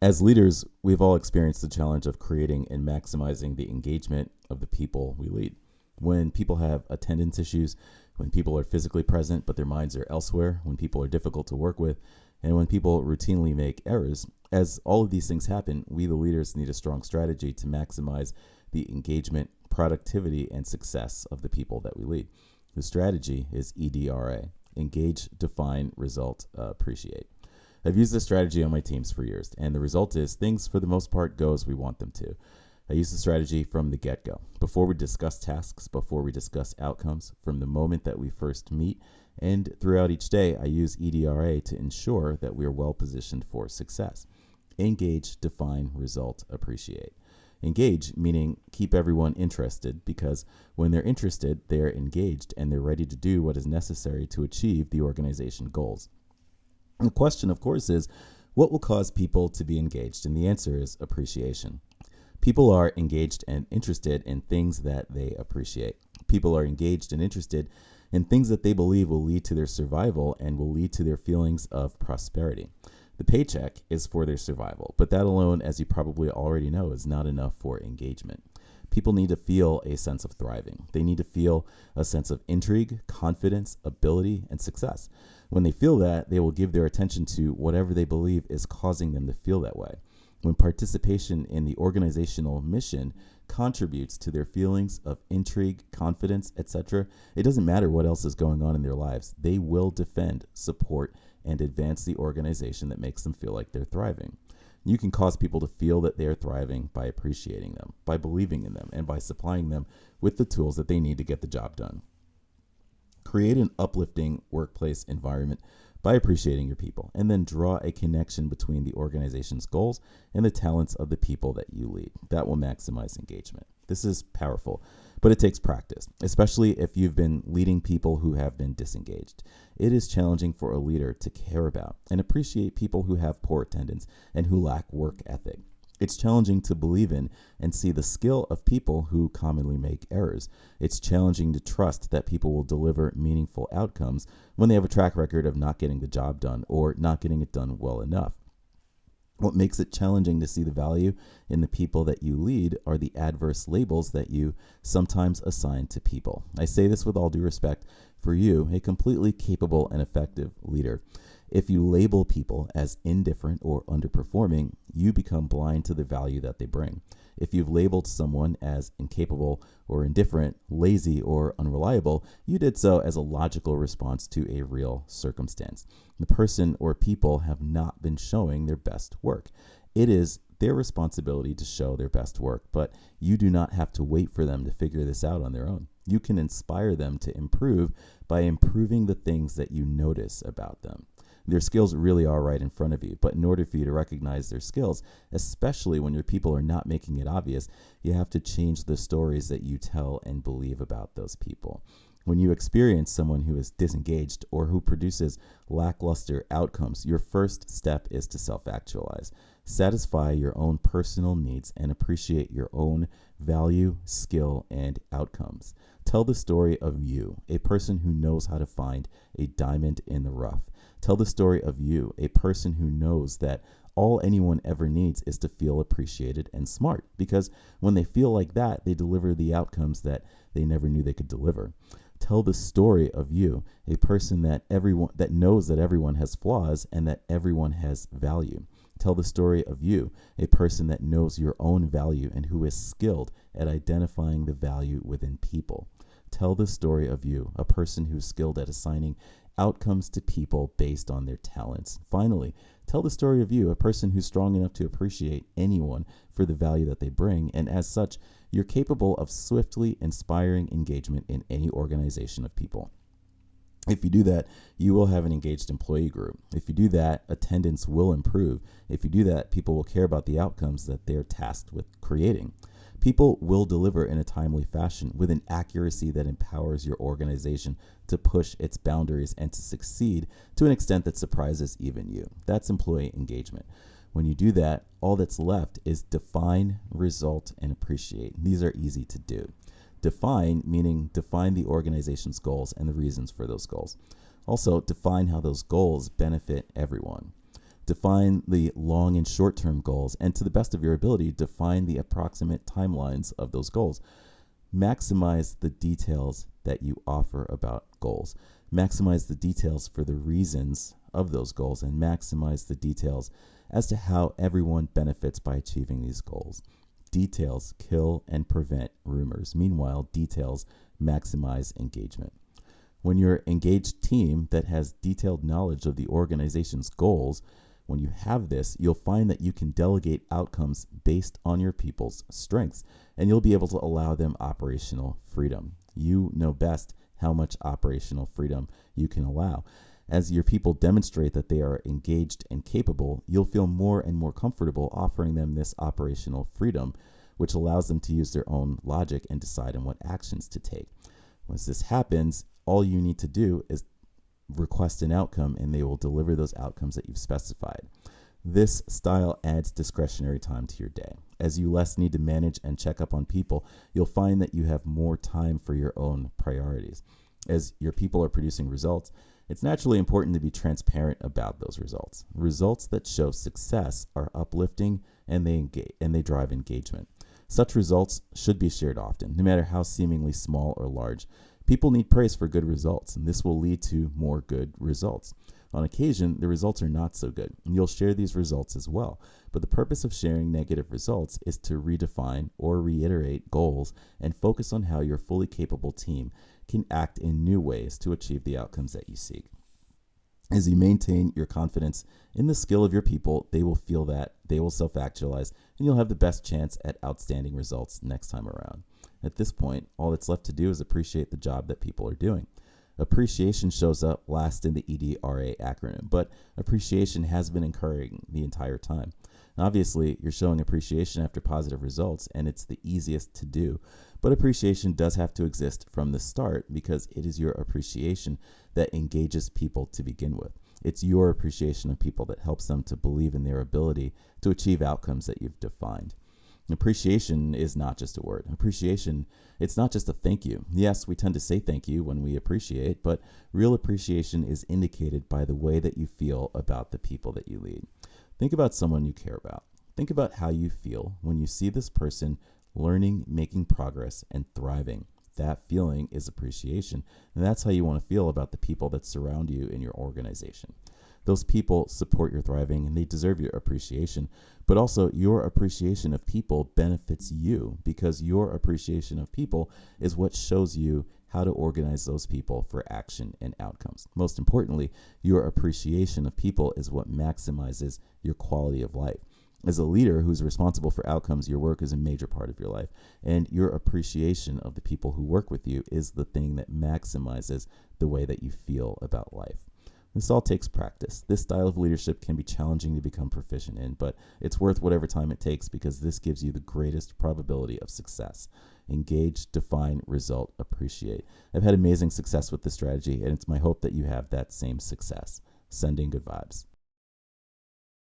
As leaders, we've all experienced the challenge of creating and maximizing the engagement of the people we lead. When people have attendance issues, when people are physically present but their minds are elsewhere, when people are difficult to work with, and when people routinely make errors, as all of these things happen, we, the leaders, need a strong strategy to maximize the engagement, productivity, and success of the people that we lead. The strategy is EDRA: engage, define, result, appreciate. I've used this strategy on my teams for years, and the result is things, for the most part, go as we want them to. I use the strategy from the get-go. Before we discuss tasks, before we discuss outcomes, from the moment that we first meet, and throughout each day, I use EDRA to ensure that we are well positioned for success. Engage, define, result, appreciate. Engage, meaning keep everyone interested, because when they're interested, they're engaged and they're ready to do what is necessary to achieve the organization goals. And the question, of course, is what will cause people to be engaged? And the answer is appreciation. People are engaged and interested in things that they appreciate. People are engaged and interested in things that they believe will lead to their survival and will lead to their feelings of prosperity. The paycheck is for their survival, but that alone, as you probably already know, is not enough for engagement. People need to feel a sense of thriving. They need to feel a sense of intrigue, confidence, ability, and success. When they feel that, they will give their attention to whatever they believe is causing them to feel that way. When participation in the organizational mission contributes to their feelings of intrigue, confidence, etc., it doesn't matter what else is going on in their lives. They will defend, support, and advance the organization that makes them feel like they're thriving. You can cause people to feel that they are thriving by appreciating them, by believing in them, and by supplying them with the tools that they need to get the job done. Create an uplifting workplace environment by appreciating your people, and then draw a connection between the organization's goals and the talents of the people that you lead. That will maximize engagement. This is powerful, but it takes practice, especially if you've been leading people who have been disengaged. It is challenging for a leader to care about and appreciate people who have poor attendance and who lack work ethic. It's challenging to believe in and see the skill of people who commonly make errors. It's challenging to trust that people will deliver meaningful outcomes when they have a track record of not getting the job done or not getting it done well enough. What makes it challenging to see the value in the people that you lead are the adverse labels that you sometimes assign to people. I say this with all due respect for you, a completely capable and effective leader. If you label people as indifferent or underperforming, you become blind to the value that they bring. If you've labeled someone as incapable or indifferent, lazy or unreliable, you did so as a logical response to a real circumstance. The person or people have not been showing their best work. It is their responsibility to show their best work, but you do not have to wait for them to figure this out on their own. You can inspire them to improve by improving the things that you notice about them. Their skills really are right in front of you, but in order for you to recognize their skills, especially when your people are not making it obvious, you have to change the stories that you tell and believe about those people. When you experience someone who is disengaged or who produces lackluster outcomes, your first step is to self-actualize. Satisfy your own personal needs and appreciate your own value, skill, and outcomes. Tell the story of you, a person who knows how to find a diamond in the rough. Tell the story of you, a person who knows that all anyone ever needs is to feel appreciated and smart, because when they feel like that, they deliver the outcomes that they never knew they could deliver. Tell the story of you, a person that knows that everyone has flaws and that everyone has value. Tell the story of you, a person that knows your own value and who is skilled at identifying the value within people. Tell the story of you, a person who's skilled at assigning outcomes to people based on their talents. Finally, tell the story of you, a person who's strong enough to appreciate anyone for the value that they bring, and as such, you're capable of swiftly inspiring engagement in any organization of people. If you do that, you will have an engaged employee group. If you do that, attendance will improve. If you do that, people will care about the outcomes that they're tasked with creating. People will deliver in a timely fashion with an accuracy that empowers your organization to push its boundaries and to succeed to an extent that surprises even you. That's employee engagement. When you do that, all that's left is define, result, and appreciate. These are easy to do. Define, meaning define the organization's goals and the reasons for those goals. Also, define how those goals benefit everyone. Define the long and short-term goals, and to the best of your ability, define the approximate timelines of those goals. Maximize the details that you offer about goals. Maximize the details for the reasons of those goals, and maximize the details as to how everyone benefits by achieving these goals. Details kill and prevent rumors. Meanwhile, details maximize engagement. When you're an engaged team that has detailed knowledge of the organization's goals, when you have this, you'll find that you can delegate outcomes based on your people's strengths, and you'll be able to allow them operational freedom. You know best how much operational freedom you can allow. As your people demonstrate that they are engaged and capable, you'll feel more and more comfortable offering them this operational freedom, which allows them to use their own logic and decide on what actions to take. Once this happens, all you need to do is request an outcome, and they will deliver those outcomes that you've specified. This style adds discretionary time to your day. As you less need to manage and check up on people, you'll find that you have more time for your own priorities. As your people are producing results, it's naturally important to be transparent about those results. Results that show success are uplifting, and they drive engagement. Such results should be shared often, no matter how seemingly small or large. People need praise for good results, and this will lead to more good results. On occasion, the results are not so good, and you'll share these results as well. But the purpose of sharing negative results is to redefine or reiterate goals and focus on how your fully capable team can act in new ways to achieve the outcomes that you seek. As you maintain your confidence in the skill of your people, they will feel that, they will self-actualize, and you'll have the best chance at outstanding results next time around. At this point, all that's left to do is appreciate the job that people are doing. Appreciation shows up last in the EDRA acronym, but appreciation has been occurring the entire time. Obviously, you're showing appreciation after positive results, and it's the easiest to do. But appreciation does have to exist from the start, because it is your appreciation that engages people to begin with. It's your appreciation of people that helps them to believe in their ability to achieve outcomes that you've defined. Appreciation is not just a word. Appreciation, it's not just a thank you. Yes, we tend to say thank you when we appreciate, but real appreciation is indicated by the way that you feel about the people that you lead. Think about someone you care about. Think about how you feel when you see this person learning, making progress, and thriving. That feeling is appreciation, and that's how you want to feel about the people that surround you in your organization. Those people support your thriving, and they deserve your appreciation, but also your appreciation of people benefits you, because your appreciation of people is what shows you how to organize those people for action and outcomes. Most importantly, your appreciation of people is what maximizes your quality of life. As a leader who's responsible for outcomes, your work is a major part of your life, and your appreciation of the people who work with you is the thing that maximizes the way that you feel about life. This all takes practice. This style of leadership can be challenging to become proficient in, but it's worth whatever time it takes, because this gives you the greatest probability of success. Engage, define, result, appreciate. I've had amazing success with this strategy, and it's my hope that you have that same success. Sending good vibes.